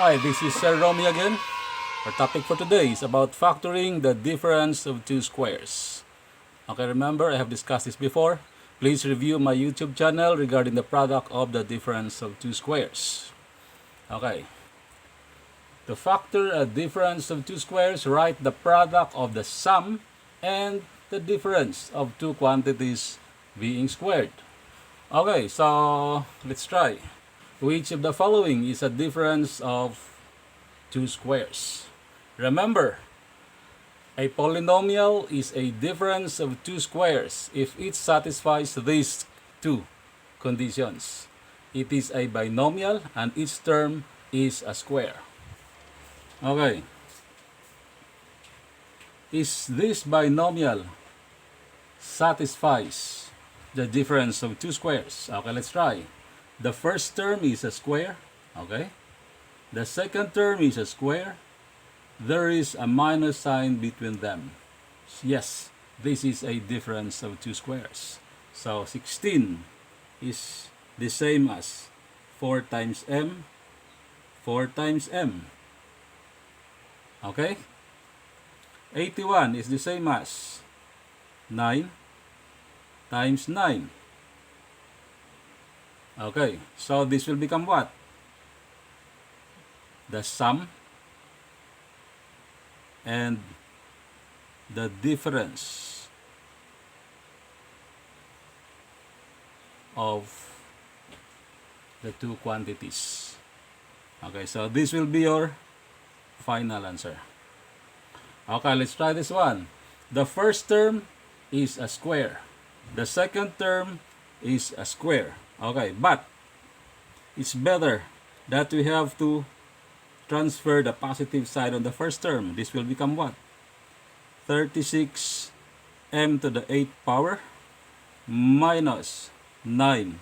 Hi, this is Sir Romy again. Our topic for today is about factoring the difference of two squares. Okay, remember I have discussed this before. Please review my YouTube channel regarding the product of the difference of two squares. Okay. To factor a difference of two squares, write the product of the sum and the difference of two quantities being squared. Okay, so let's try. Which of the following is a difference of two squares? Remember, a polynomial is a difference of two squares if it satisfies these two conditions. It is a binomial and each term is a square. Okay. Is this binomial satisfies the difference of two squares? Okay, let's try. The first term is a square. Okay. The second term is a square. There is a minus sign between them. Yes, this is a difference of two squares. So 16 is the same as 4 times m, 4 times m. Okay? 81 is the same as 9 times 9. Okay, so this will become what? The sum and the difference of the two quantities. Okay, so this will be your final answer. Okay, let's try this one. The first term is a square. The second term is a square. Okay, but it's better that we have to transfer the positive side on the first term. This will become what? 36 m to the 8th power minus 9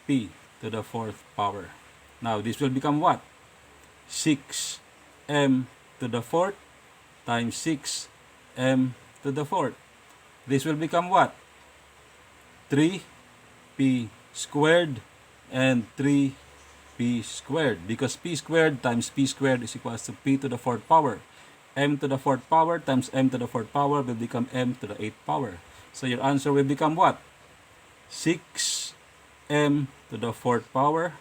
p to the 4th power. Now this will become what? 6 m to the 4th times 6 m to the 4th. This will become what? 3p squared and 3p squared, because p squared times p squared is equals to p to the 4th power. M to the 4th power times m to the 4th power will become m to the 8th power. So your answer will become what? 6m to the 4th power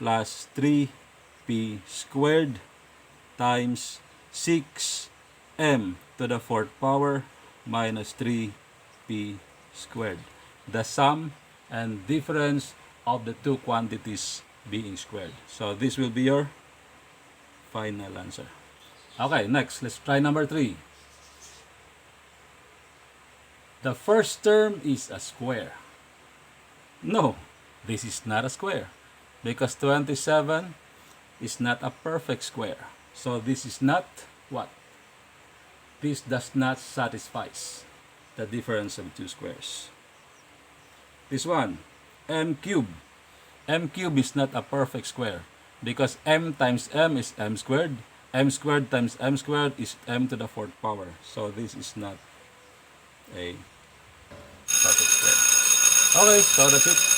plus 3p squared times 6m to the 4th power minus 3p squared. The sum and difference of the two quantities being squared. So this will be your final answer. Okay, next, let's try number 3. The first term is a square. No, this is not a square, because 27 is not a perfect square. So this is not what? This does not satisfy the difference of two squares. This one, m cubed. M cubed is not a perfect square, because m times m is m squared. M squared times m squared is m to the 4th power. So this is not a perfect square. Okay, so that's it.